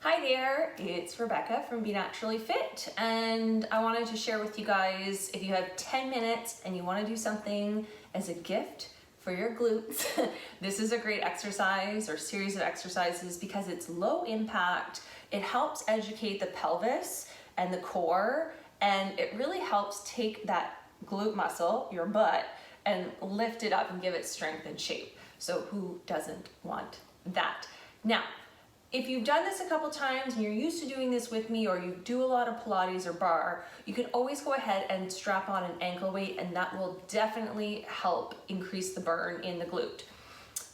Hi there, it's Rebecca from Be Naturally Fit, and I wanted to share with you guys, if you have 10 minutes and you want to do something as a gift for your glutes, this is a great exercise or series of exercises because it's low impact. It helps educate the pelvis and the core, and it really helps take that glute muscle, your butt, and lift it up and give it strength and shape. So who doesn't want that? Now, if you've done this a couple times and you're used to doing this with me, or you do a lot of Pilates or bar, you can always go ahead and strap on an ankle weight, and that will definitely help increase the burn in the glute.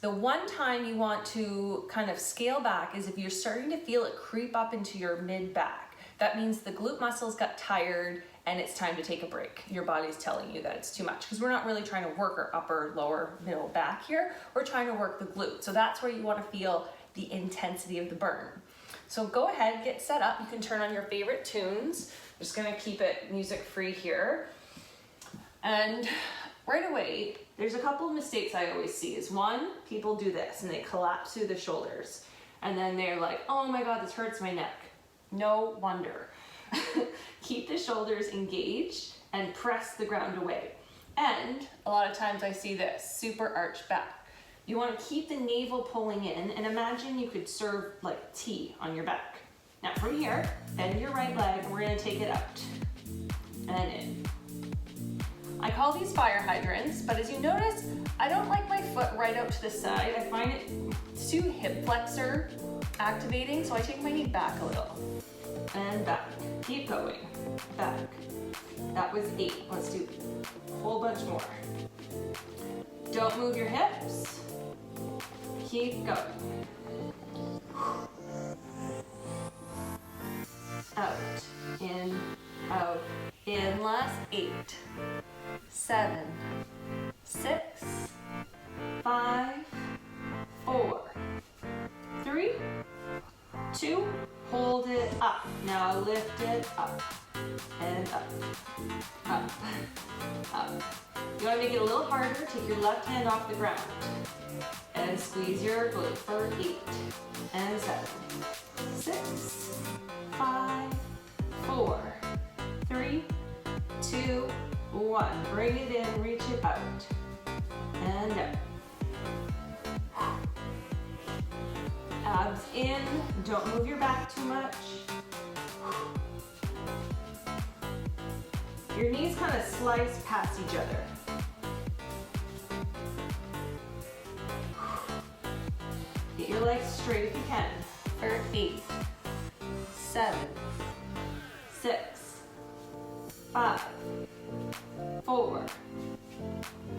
The one time you want to kind of scale back is if you're starting to feel it creep up into your mid back. That means the glute muscles got tired and it's time to take a break. Your body's telling you that it's too much, because we're not really trying to work our upper, lower, middle back here. We're trying to work the glute. So that's where you want to feel the intensity of the burn. So go ahead, get set up. You can turn on your favorite tunes. I'm just gonna keep it music free here. And right away, there's a couple of mistakes I always see. Is one, people do this and they collapse through the shoulders. And then they're like, oh my God, this hurts my neck. No wonder. Keep the shoulders engaged and press the ground away. And a lot of times I see this, super arched back. You want to keep the navel pulling in, and imagine you could serve like tea on your back. Now from here, bend your right leg, and we're going to take it out and in. I call these fire hydrants, but as you notice, I don't like my foot right out to the side. I find it too hip flexor activating, so I take my knee back a little. And back. Keep going. Back. That was 8. Let's do a whole bunch more. Don't move your hips. Keep going. Out, in, last 8, 7, 6, 5, 4, 3, 2, hold it up. Now lift it up, and up, up, up. You want to make it a little harder. Take your left hand off the ground and squeeze your glute for 8 and 7, 6, 5, 4, 3, 2, 1. Bring it in, reach it out, and up. Abs in, don't move your back too much. Your knees kind of slice past each other. Get your legs straight if you can. For 8, 7, 6, 5, 4,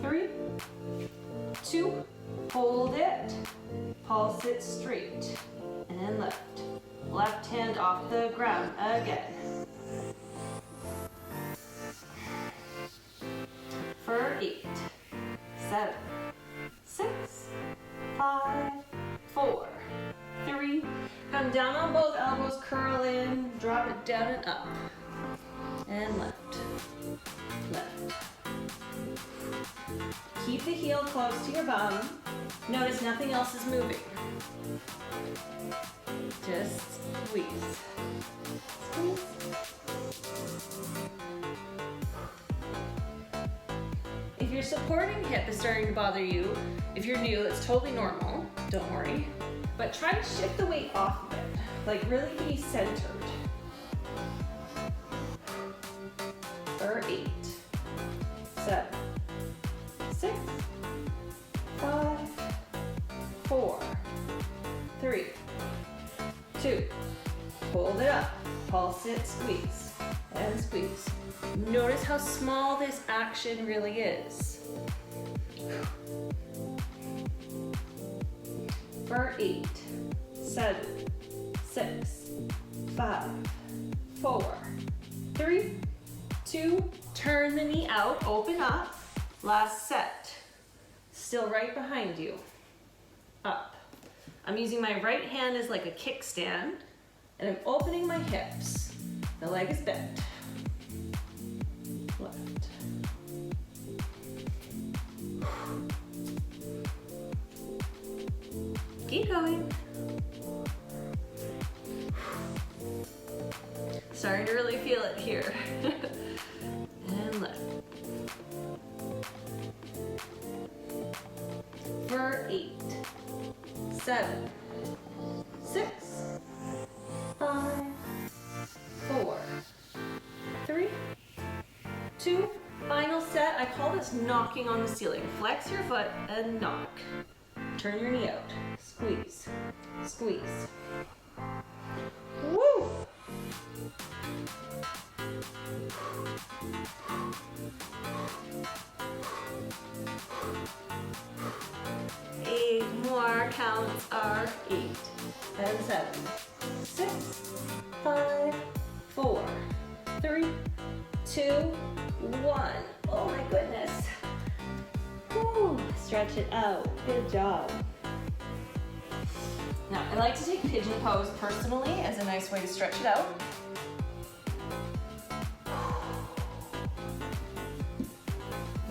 3, 2, hold it. Pulse it straight, and then lift. Left hand off the ground again. For 8, 7, 6, 5, 4, 3. Come down on both elbows, curl in, drop it down and up. And lift, lift. Keep the heel close to your bum. Notice nothing else is moving. Just squeeze. Squeeze. If your supporting hip is starting to bother you, if you're new, it's totally normal. Don't worry. But try to shift the weight off of it. Like really be centered. For 8, 7, 6, 5, 4, 3, 2. Hold it up. Pulse it, squeeze, and squeeze. Notice how small this action really is. For 8, 7, 6, 5, 4, 3, 2. Turn the knee out, open up. Last set. Still right behind you. Up. I'm using my right hand as like a kickstand, and I'm opening my hips. The leg is bent. Left. Keep going. Starting to really feel it here. And lift. For 8, 7, 6, 5, 4, 3, 2, final set. I call this knocking on the ceiling. Flex your foot and knock. Turn your knee out. Squeeze, squeeze. Woo! 8 more counts are 8 and 7, 6, 5, 4, 3, 2, 1. Oh my goodness. Woo. Stretch it out. Good job. Now, I like to take pigeon pose personally as a nice way to stretch it out.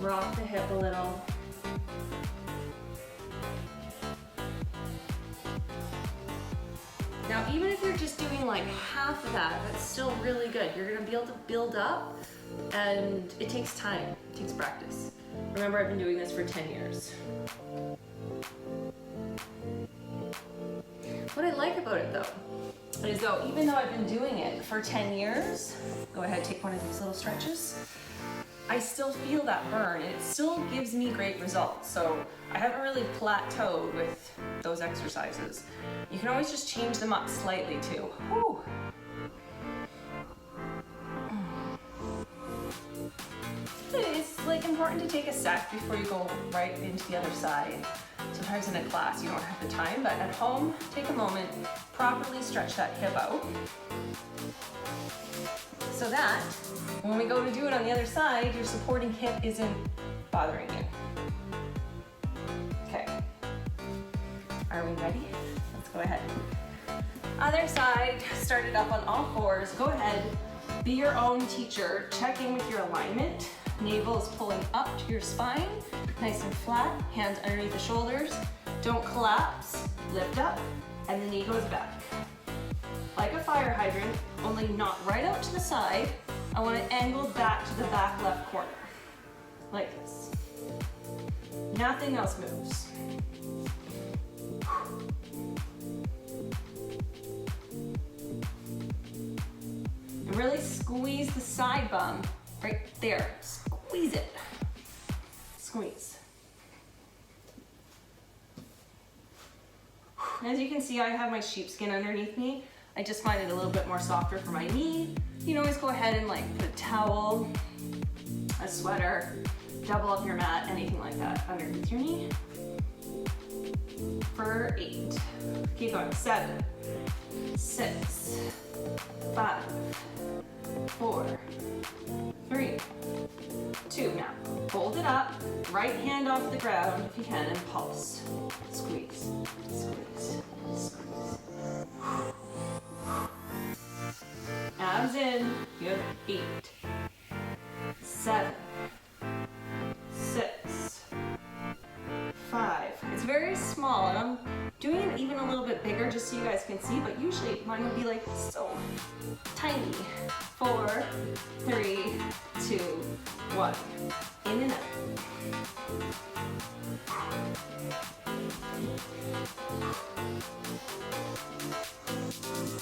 Rock the hip a little. Now, even if you're just doing like half of that, that's still really good. You're gonna be able to build up, and it takes time, it takes practice. Remember, I've been doing this for 10 years. What I like about it though, is though, even though I've been doing it for 10 years, go ahead, take one of these little stretches, I still feel that burn, and it still gives me great results. So I haven't really plateaued with those exercises. You can always just change them up slightly too. Whew. It's like important to take a sec before you go right into the other side. Sometimes in a class you don't have the time, but at home, take a moment, properly stretch that hip out, so that when we go to do it on the other side, your supporting hip isn't bothering you. Okay, are we ready? Let's go ahead. Other side, start it up on all fours. Go ahead, be your own teacher. Check in with your alignment. Navel is pulling up to your spine, nice and flat, hands underneath the shoulders. Don't collapse, lift up, and the knee goes back. Like a fire hydrant, only not right out to the side. I want to angle back to the back left corner, like this. Nothing else moves. And really squeeze the side bum right there. Squeeze it. Squeeze. As you can see, I have my sheepskin underneath me. I just find it a little bit more softer for my knee. You can always go ahead and like put a towel, a sweater, double up your mat, anything like that underneath your knee. For 8. Keep going. 7, 6, 5, 4, 3, 2. Now, hold it up. Right hand off the ground if you can, and pulse. Squeeze, squeeze, squeeze. Abs in. You have 8, 7, 6, 5. It's very small, and I'm doing it even a little bit bigger just so you guys can see, but usually mine would be like so tiny. 4, 3, 2, 1. In and out.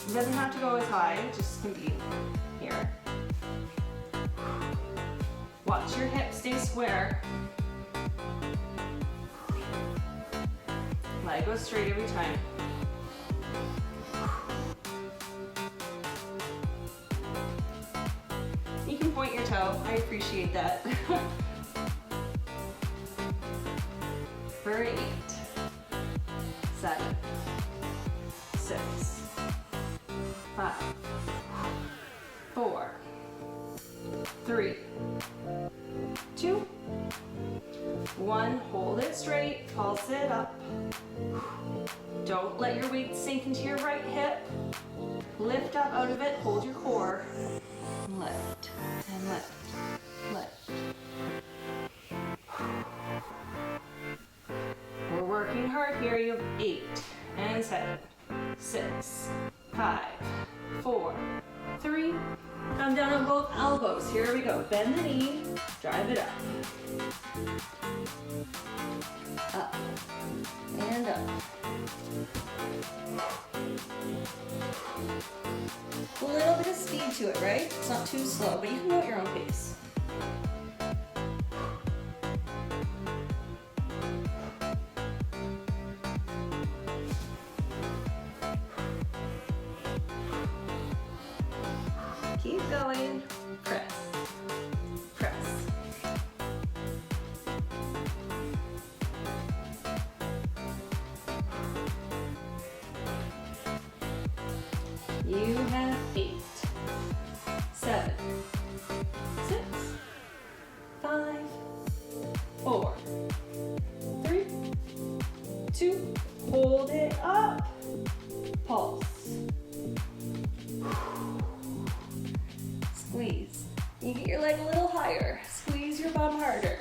It doesn't have to go as high, it just can be here. Watch your hips stay square. Leg goes straight every time. You can point your toe, I appreciate that. For 8, 7, 6, 5, 4, 3, 2, 1. Hold it straight, pulse it up. Don't let your weight sink into your right hip. Lift up out of it, hold your core. Lift and lift, lift. We're working hard here. You have 8 and 7, 6, 5, 4, count 3. Come down on both elbows. Here we go. Bend the knee, drive it up. Up and up. A little bit of speed to it, right? It's not too slow, but you can go at your own pace. Keep going. Press. Press. You have 8, 7, 6, 5, 4, 3, 2, hold it up. Pulse. Squeeze. You get your leg a little higher. Squeeze your bum harder.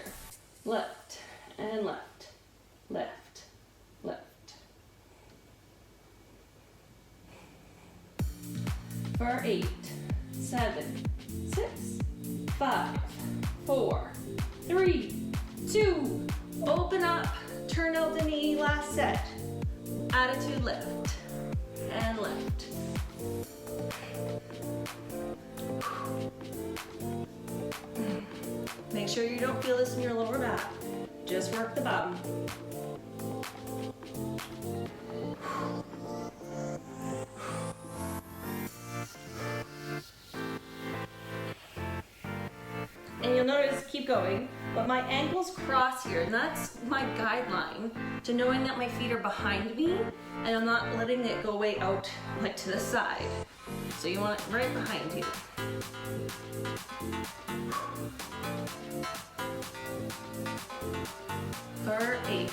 Left and left. Left. Left. For 8, 7, 6, 5, 4, 3, 2, open up, turn out the knee, last set. Attitude lift and lift. Make sure you don't feel this in your lower back. Just work the bottom. And you'll notice, keep going, but my ankles cross here, and that's my guideline to knowing that my feet are behind me, and I'm not letting it go way out like to the side. So you want it right behind you. For 8,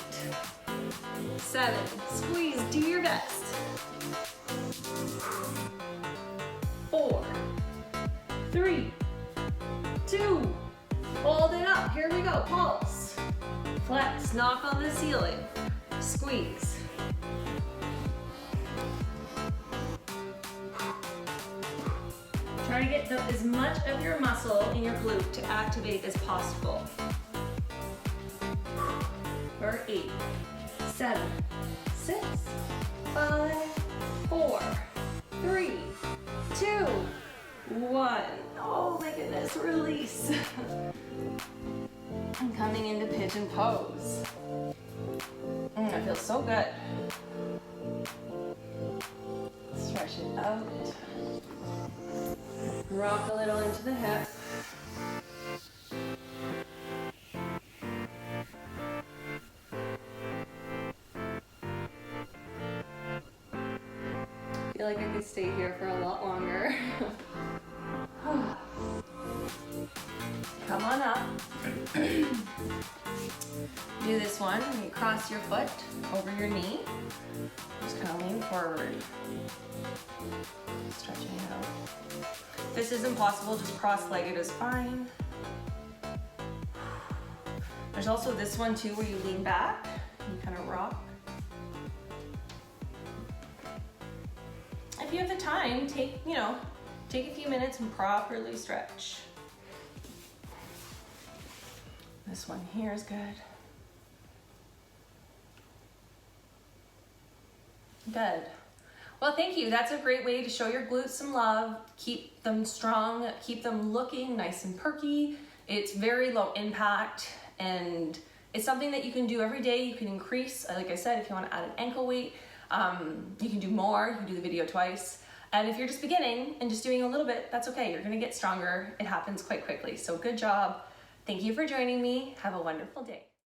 7, squeeze, do your best. 4, 3, 2, hold it up, here we go, pulse. Flex, knock on the ceiling, squeeze. Try to get as much of your muscle in your glute to activate as possible. For 8, 7, 6, 5, 4, 3, 2, 1. Oh my goodness, release. I'm coming into pigeon pose. That feels so good. Stretch it out. Rock a little into the hip. I feel like I could stay here for a lot longer. Come on up. Do this one. You cross your foot over your knee. Just kind of lean forward. Stretching it out. If this isn't possible, just cross-legged is fine. There's also this one too where you lean back. You kind of rock. If you have the time, take a few minutes and properly stretch. This one here is good. Good. Well, thank you. That's a great way to show your glutes some love, keep them strong, keep them looking nice and perky. It's very low impact, and it's something that you can do every day. You can increase, like I said, if you want to add an ankle weight, you can do more. You can do the video twice. And if you're just beginning and just doing a little bit, that's okay. You're going to get stronger. It happens quite quickly. So good job. Thank you for joining me. Have a wonderful day.